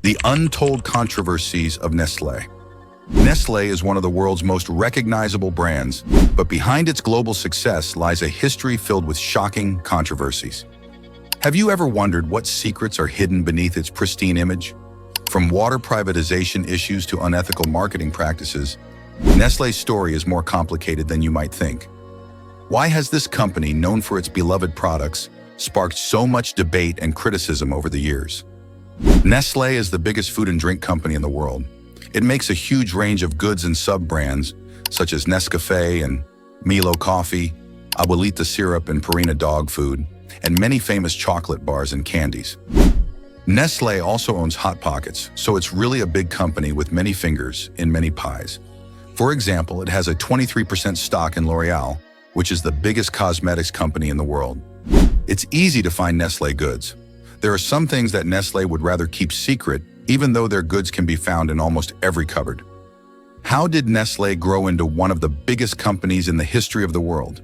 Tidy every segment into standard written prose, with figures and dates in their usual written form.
The Untold Controversies of Nestlé. Nestlé is one of the world's most recognizable brands, but behind its global success lies a history filled with shocking controversies. Have you ever wondered what secrets are hidden beneath its pristine image? From water privatization issues to unethical marketing practices, Nestlé's story is more complicated than you might think. Why has this company, known for its beloved products, sparked so much debate and criticism over the years? Nestlé is the biggest food and drink company in the world. It makes a huge range of goods and sub-brands, such as Nescafé and Milo coffee, Abuelita syrup and Purina dog food, and many famous chocolate bars and candies. Nestlé also owns Hot Pockets, so it's really a big company with many fingers in many pies. For example, it has a 23% stock in L'Oreal, which is the biggest cosmetics company in the world. It's easy to find Nestlé goods. There are some things that Nestlé would rather keep secret, even though their goods can be found in almost every cupboard. How did Nestlé grow into one of the biggest companies in the history of the world?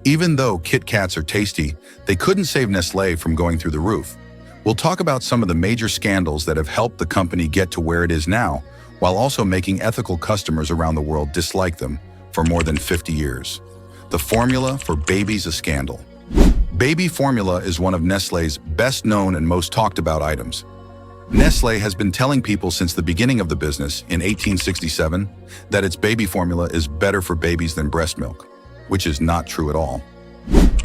Even though Kit Kats are tasty, they couldn't save Nestlé from going through the roof. We'll talk about some of the major scandals that have helped the company get to where it is now, while also making ethical customers around the world dislike them for more than 50 years. The formula for babies a scandal. Baby formula is one of Nestlé's best-known and most talked-about items. Nestlé has been telling people since the beginning of the business in 1867 that its baby formula is better for babies than breast milk, which is not true at all.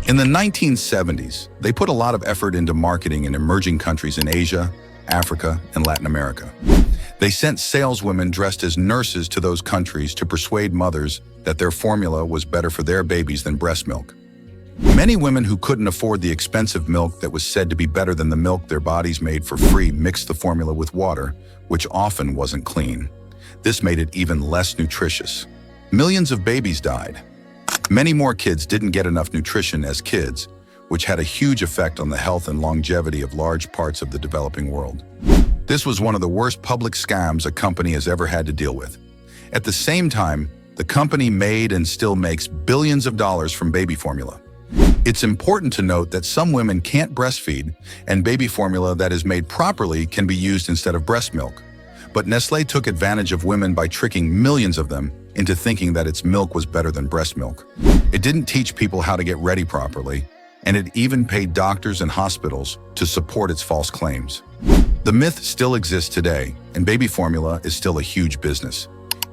In the 1970s, they put a lot of effort into marketing in emerging countries in Asia, Africa, and Latin America. They sent saleswomen dressed as nurses to those countries to persuade mothers that their formula was better for their babies than breast milk. Many women who couldn't afford the expensive milk that was said to be better than the milk their bodies made for free mixed the formula with water, which often wasn't clean. This made it even less nutritious. Millions of babies died. Many more kids didn't get enough nutrition as kids, which had a huge effect on the health and longevity of large parts of the developing world. This was one of the worst public scams a company has ever had to deal with. At the same time, the company made and still makes billions of dollars from baby formula. It's important to note that some women can't breastfeed, and baby formula that is made properly can be used instead of breast milk. But Nestlé took advantage of women by tricking millions of them into thinking that its milk was better than breast milk. It didn't teach people how to get ready properly, and it even paid doctors and hospitals to support its false claims. The myth still exists today, and baby formula is still a huge business.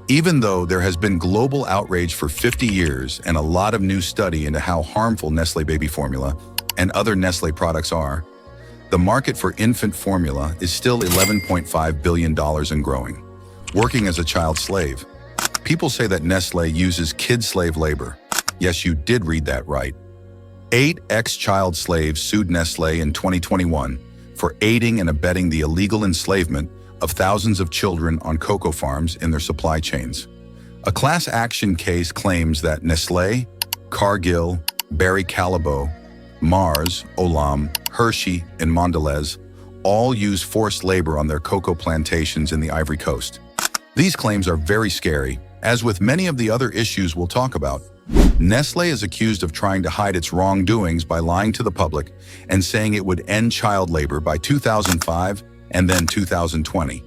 Even though there has been global outrage for 50 years and a lot of new study into how harmful Nestlé baby formula and other Nestlé products are, the market for infant formula is still $11.5 billion and growing. Working as a child slave. People say that Nestlé uses kid slave labor. Yes, you did read that right. 8 ex-child slaves sued Nestlé in 2021 for aiding and abetting the illegal enslavement of thousands of children on cocoa farms in their supply chains. A class action case claims that Nestlé, Cargill, Barry Callebaut, Mars, Olam, Hershey, and Mondelez all use forced labor on their cocoa plantations in the Ivory Coast. These claims are very scary, as with many of the other issues we'll talk about. Nestlé is accused of trying to hide its wrongdoings by lying to the public and saying it would end child labor by 2005 and then 2020.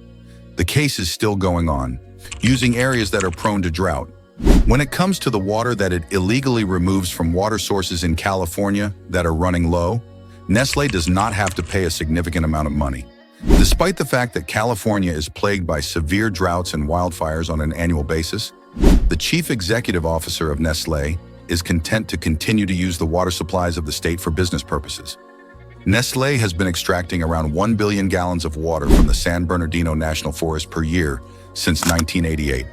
The case is still going on, using areas that are prone to drought. When it comes to the water that it illegally removes from water sources in California that are running low, Nestlé does not have to pay a significant amount of money. Despite the fact that California is plagued by severe droughts and wildfires on an annual basis, the chief executive officer of Nestlé is content to continue to use the water supplies of the state for business purposes. Nestlé has been extracting around 1 billion gallons of water from the San Bernardino National Forest per year since 1988.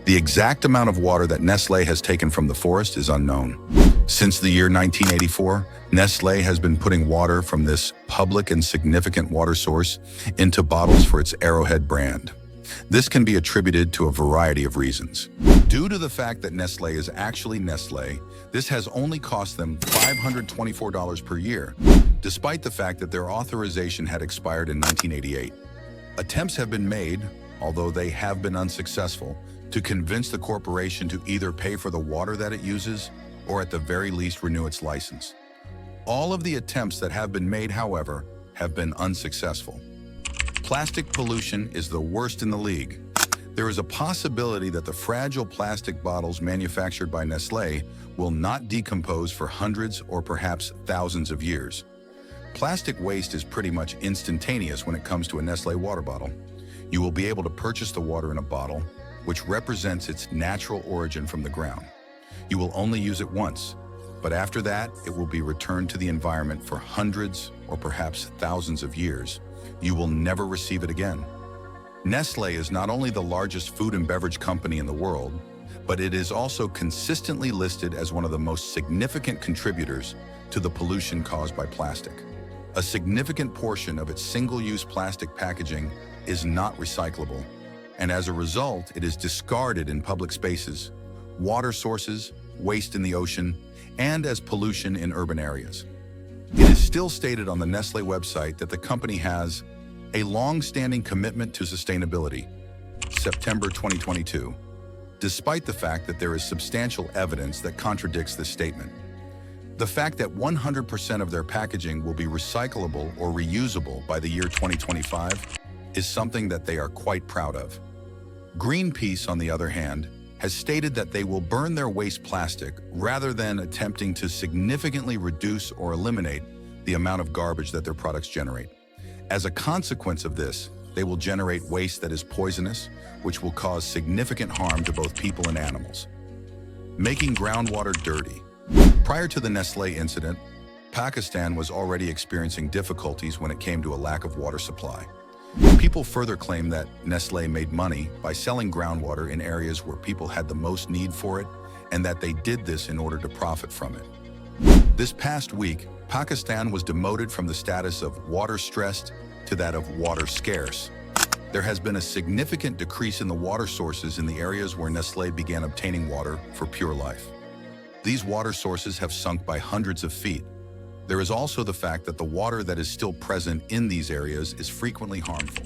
The exact amount of water that Nestlé has taken from the forest is unknown. Since the year 1984, Nestlé has been putting water from this public and significant water source into bottles for its Arrowhead brand. This can be attributed to a variety of reasons. Due to the fact that Nestlé is actually Nestlé, this has only cost them $524 per year, despite the fact that their authorization had expired in 1988. Attempts have been made, although they have been unsuccessful, to convince the corporation to either pay for the water that it uses or at the very least renew its license. All of the attempts that have been made, however, have been unsuccessful. Plastic pollution is the worst in the league. There is a possibility that the fragile plastic bottles manufactured by Nestlé will not decompose for hundreds or perhaps thousands of years. Plastic waste is pretty much instantaneous when it comes to a Nestlé water bottle. You will be able to purchase the water in a bottle, which represents its natural origin from the ground. You will only use it once, but after that, it will be returned to the environment for hundreds or perhaps thousands of years. You will never receive it again. Nestlé is not only the largest food and beverage company in the world, but it is also consistently listed as one of the most significant contributors to the pollution caused by plastic. A significant portion of its single-use plastic packaging is not recyclable, and as a result, it is discarded in public spaces, water sources, waste in the ocean, and as pollution in urban areas. It is still stated on the Nestlé website that the company has a long-standing commitment to sustainability, September 2022, despite the fact that there is substantial evidence that contradicts this statement. The fact that 100% of their packaging will be recyclable or reusable by the year 2025 is something that they are quite proud of. Greenpeace, on the other hand, has stated that they will burn their waste plastic rather than attempting to significantly reduce or eliminate the amount of garbage that their products generate. As a consequence of this, they will generate waste that is poisonous, which will cause significant harm to both people and animals. Making groundwater dirty. Prior to the Nestlé incident, Pakistan was already experiencing difficulties when it came to a lack of water supply. People further claim that Nestlé made money by selling groundwater in areas where people had the most need for it, and that they did this in order to profit from it. This past week, Pakistan was demoted from the status of water-stressed to that of water-scarce. There has been a significant decrease in the water sources in the areas where Nestlé began obtaining water for pure life. These water sources have sunk by hundreds of feet. There is also the fact that the water that is still present in these areas is frequently harmful.